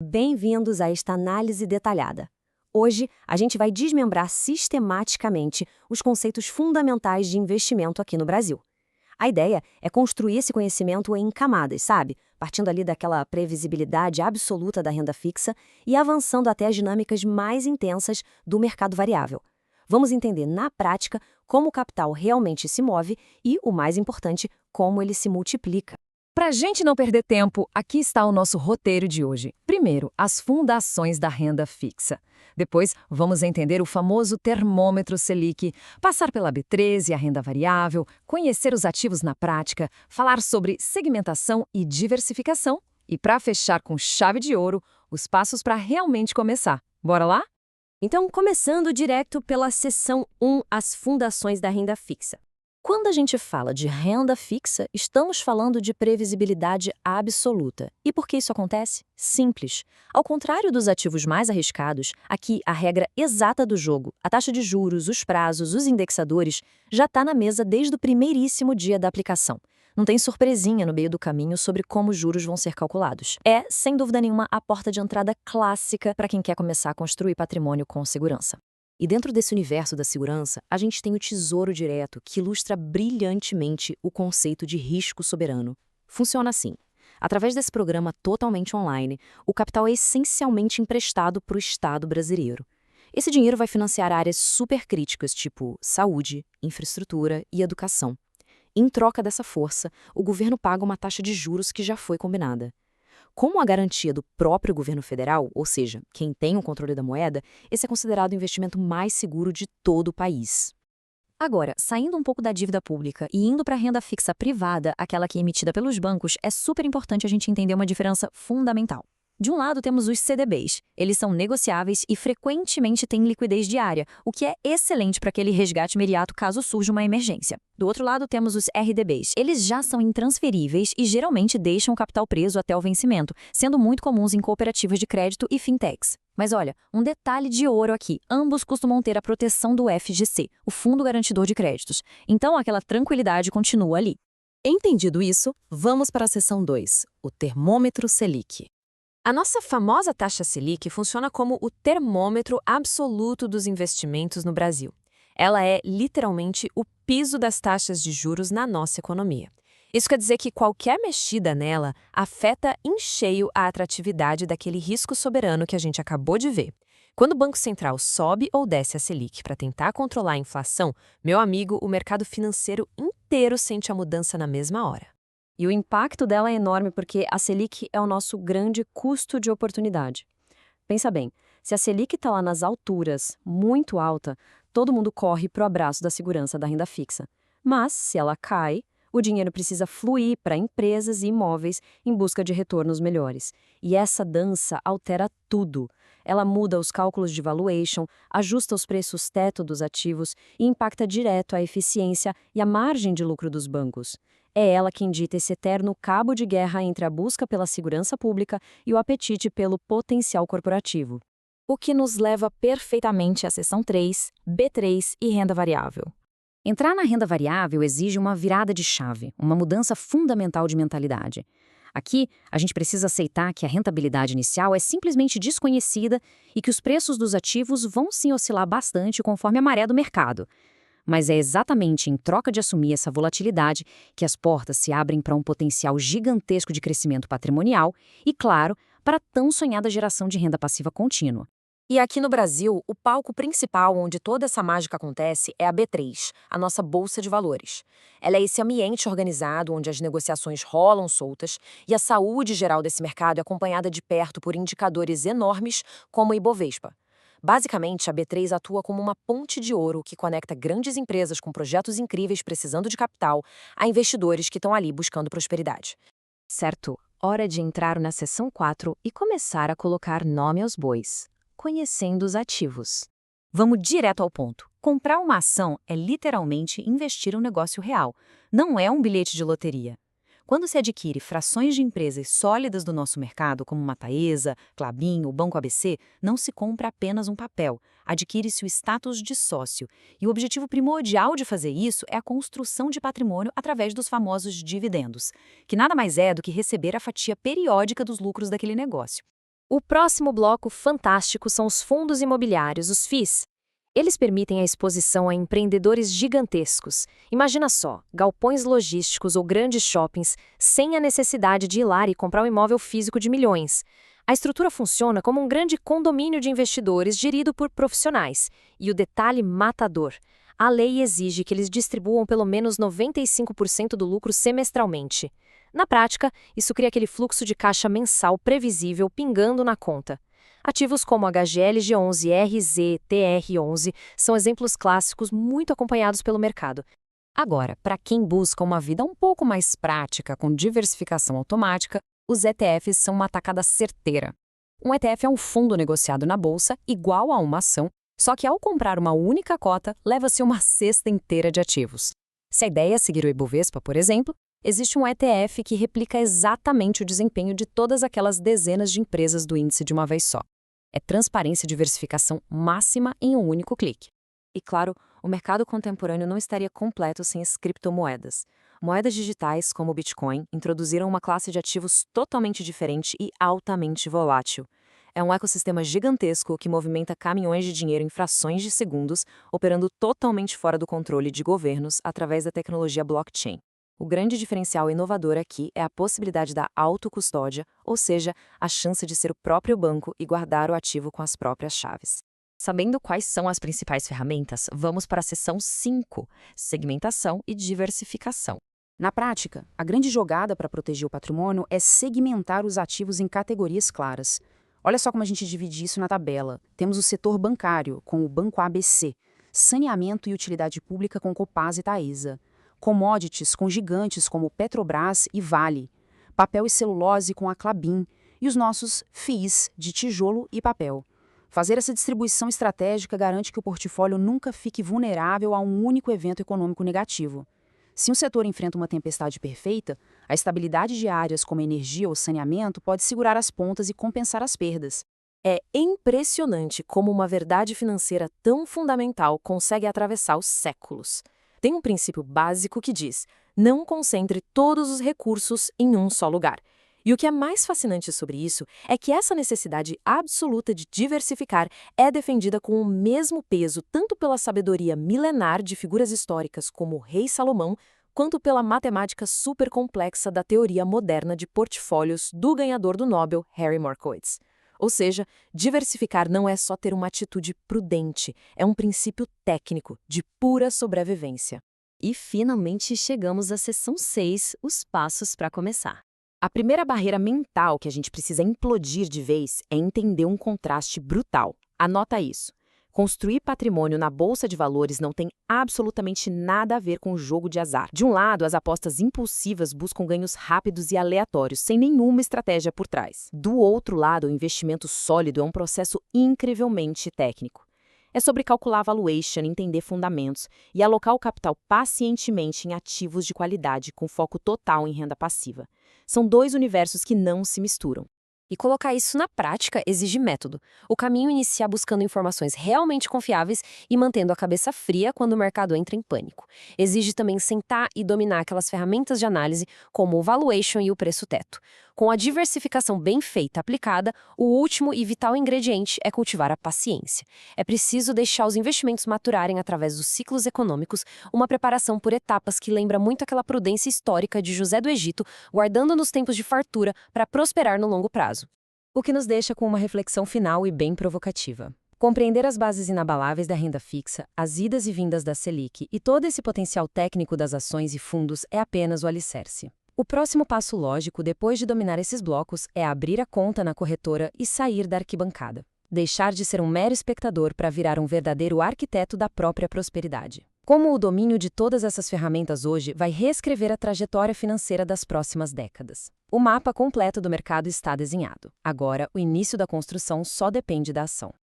Bem-vindos a esta análise detalhada. Hoje, a gente vai desmembrar sistematicamente os conceitos fundamentais de investimento aqui no Brasil. A ideia é construir esse conhecimento em camadas, sabe? Partindo ali daquela previsibilidade absoluta da renda fixa e avançando até as dinâmicas mais intensas do mercado variável. Vamos entender na prática como o capital realmente se move e, o mais importante, como ele se multiplica. Para a gente não perder tempo, aqui está o nosso roteiro de hoje. Primeiro, as fundações da renda fixa. Depois, vamos entender o famoso termômetro Selic, passar pela B13 e a renda variável, conhecer os ativos na prática, falar sobre segmentação e diversificação e, para fechar com chave de ouro, os passos para realmente começar. Bora lá? Então, começando direto pela seção 1, as fundações da renda fixa. Quando a gente fala de renda fixa, estamos falando de previsibilidade absoluta. E por que isso acontece? Simples. Ao contrário dos ativos mais arriscados, aqui a regra exata do jogo, a taxa de juros, os prazos, os indexadores, já está na mesa desde o primeiríssimo dia da aplicação. Não tem surpresinha no meio do caminho sobre como os juros vão ser calculados. É, sem dúvida nenhuma, a porta de entrada clássica para quem quer começar a construir patrimônio com segurança. E dentro desse universo da segurança, a gente tem o Tesouro Direto, que ilustra brilhantemente o conceito de risco soberano. Funciona assim. Através desse programa totalmente online, o capital é essencialmente emprestado para o Estado brasileiro. Esse dinheiro vai financiar áreas supercríticas, tipo saúde, infraestrutura e educação. Em troca dessa força, o governo paga uma taxa de juros que já foi combinada. Como a garantia do próprio governo federal, ou seja, quem tem o controle da moeda, esse é considerado o investimento mais seguro de todo o país. Agora, saindo um pouco da dívida pública e indo para a renda fixa privada, aquela que é emitida pelos bancos, é super importante a gente entender uma diferença fundamental. De um lado, temos os CDBs. Eles são negociáveis e frequentemente têm liquidez diária, o que é excelente para aquele resgate imediato caso surja uma emergência. Do outro lado, temos os RDBs. Eles já são intransferíveis e geralmente deixam o capital preso até o vencimento, sendo muito comuns em cooperativas de crédito e fintechs. Mas olha, um detalhe de ouro aqui, ambos costumam ter a proteção do FGC, o Fundo Garantidor de Créditos. Então, aquela tranquilidade continua ali. Entendido isso, vamos para a seção 2, o termômetro Selic. A nossa famosa taxa Selic funciona como o termômetro absoluto dos investimentos no Brasil. Ela é, literalmente, o piso das taxas de juros na nossa economia. Isso quer dizer que qualquer mexida nela afeta em cheio a atratividade daquele risco soberano que a gente acabou de ver. Quando o Banco Central sobe ou desce a Selic para tentar controlar a inflação, meu amigo, o mercado financeiro inteiro sente a mudança na mesma hora. E o impacto dela é enorme porque a Selic é o nosso grande custo de oportunidade. Pensa bem, se a Selic está lá nas alturas, muito alta, todo mundo corre para o abraço da segurança da renda fixa. Mas, se ela cai, o dinheiro precisa fluir para empresas e imóveis em busca de retornos melhores. E essa dança altera tudo. Ela muda os cálculos de valuation, ajusta os preços teto dos ativos e impacta direto a eficiência e a margem de lucro dos bancos. É ela quem dita esse eterno cabo de guerra entre a busca pela segurança pública e o apetite pelo potencial corporativo. O que nos leva perfeitamente à seção 3, B3 e renda variável. Entrar na renda variável exige uma virada de chave, uma mudança fundamental de mentalidade. Aqui, a gente precisa aceitar que a rentabilidade inicial é simplesmente desconhecida e que os preços dos ativos vão sim oscilar bastante conforme a maré do mercado. Mas é exatamente em troca de assumir essa volatilidade que as portas se abrem para um potencial gigantesco de crescimento patrimonial e, claro, para a tão sonhada geração de renda passiva contínua. E aqui no Brasil, o palco principal onde toda essa mágica acontece é a B3, a nossa Bolsa de Valores. Ela é esse ambiente organizado onde as negociações rolam soltas e a saúde geral desse mercado é acompanhada de perto por indicadores enormes como o Ibovespa. Basicamente, a B3 atua como uma ponte de ouro que conecta grandes empresas com projetos incríveis precisando de capital a investidores que estão ali buscando prosperidade. Certo, hora de entrar na seção 4 e começar a colocar nome aos bois, conhecendo os ativos. Vamos direto ao ponto. Comprar uma ação é literalmente investir um negócio real, não é um bilhete de loteria. Quando se adquire frações de empresas sólidas do nosso mercado, como Mataesa, Klabin ou Banco ABC, não se compra apenas um papel, adquire-se o status de sócio. E o objetivo primordial de fazer isso é a construção de patrimônio através dos famosos dividendos, que nada mais é do que receber a fatia periódica dos lucros daquele negócio. O próximo bloco fantástico são os fundos imobiliários, os FIIs. Eles permitem a exposição a empreendedores gigantescos. Imagina só, galpões logísticos ou grandes shoppings, sem a necessidade de ir lá e comprar um imóvel físico de milhões. A estrutura funciona como um grande condomínio de investidores gerido por profissionais. E o detalhe matador: a lei exige que eles distribuam pelo menos 95% do lucro semestralmente. Na prática, isso cria aquele fluxo de caixa mensal previsível pingando na conta. Ativos como HGLG11 e RZTR11 são exemplos clássicos muito acompanhados pelo mercado. Agora, para quem busca uma vida um pouco mais prática com diversificação automática, os ETFs são uma tacada certeira. Um ETF é um fundo negociado na bolsa igual a uma ação, só que ao comprar uma única cota, leva-se uma cesta inteira de ativos. Se a ideia é seguir o Ibovespa, por exemplo, existe um ETF que replica exatamente o desempenho de todas aquelas dezenas de empresas do índice de uma vez só. É transparência e diversificação máxima em um único clique. E claro, o mercado contemporâneo não estaria completo sem as criptomoedas. Moedas digitais, como o Bitcoin, introduziram uma classe de ativos totalmente diferente e altamente volátil. É um ecossistema gigantesco que movimenta caminhões de dinheiro em frações de segundos, operando totalmente fora do controle de governos através da tecnologia blockchain. O grande diferencial inovador aqui é a possibilidade da autocustódia, ou seja, a chance de ser o próprio banco e guardar o ativo com as próprias chaves. Sabendo quais são as principais ferramentas, vamos para a seção 5, segmentação e diversificação. Na prática, a grande jogada para proteger o patrimônio é segmentar os ativos em categorias claras. Olha só como a gente divide isso na tabela. Temos o setor bancário, com o Banco ABC, saneamento e utilidade pública com Copasa e Taesa, commodities com gigantes como Petrobras e Vale, papel e celulose com a Klabin e os nossos FIIs de tijolo e papel. Fazer essa distribuição estratégica garante que o portfólio nunca fique vulnerável a um único evento econômico negativo. Se um setor enfrenta uma tempestade perfeita, a estabilidade de áreas como energia ou saneamento pode segurar as pontas e compensar as perdas. É impressionante como uma verdade financeira tão fundamental consegue atravessar os séculos. Tem um princípio básico que diz: não concentre todos os recursos em um só lugar. E o que é mais fascinante sobre isso é que essa necessidade absoluta de diversificar é defendida com o mesmo peso tanto pela sabedoria milenar de figuras históricas como o rei Salomão, quanto pela matemática supercomplexa da teoria moderna de portfólios do ganhador do Nobel, Harry Markowitz. Ou seja, diversificar não é só ter uma atitude prudente, é um princípio técnico, de pura sobrevivência. E finalmente chegamos à seção 6, os passos para começar. A primeira barreira mental que a gente precisa implodir de vez é entender um contraste brutal. Anota isso. Construir patrimônio na bolsa de valores não tem absolutamente nada a ver com o jogo de azar. De um lado, as apostas impulsivas buscam ganhos rápidos e aleatórios, sem nenhuma estratégia por trás. Do outro lado, o investimento sólido é um processo incrivelmente técnico. É sobre calcular valuation, entender fundamentos e alocar o capital pacientemente em ativos de qualidade, com foco total em renda passiva. São dois universos que não se misturam. E colocar isso na prática exige método. O caminho inicia buscando informações realmente confiáveis e mantendo a cabeça fria quando o mercado entra em pânico. Exige também sentar e dominar aquelas ferramentas de análise, como o valuation e o preço-teto. Com a diversificação bem feita aplicada, o último e vital ingrediente é cultivar a paciência. É preciso deixar os investimentos maturarem através dos ciclos econômicos, uma preparação por etapas que lembra muito aquela prudência histórica de José do Egito, guardando nos tempos de fartura para prosperar no longo prazo. O que nos deixa com uma reflexão final e bem provocativa. Compreender as bases inabaláveis da renda fixa, as idas e vindas da Selic e todo esse potencial técnico das ações e fundos é apenas o alicerce. O próximo passo lógico, depois de dominar esses blocos, é abrir a conta na corretora e sair da arquibancada. Deixar de ser um mero espectador para virar um verdadeiro arquiteto da própria prosperidade. Como o domínio de todas essas ferramentas hoje vai reescrever a trajetória financeira das próximas décadas. O mapa completo do mercado está desenhado. Agora, o início da construção só depende da ação.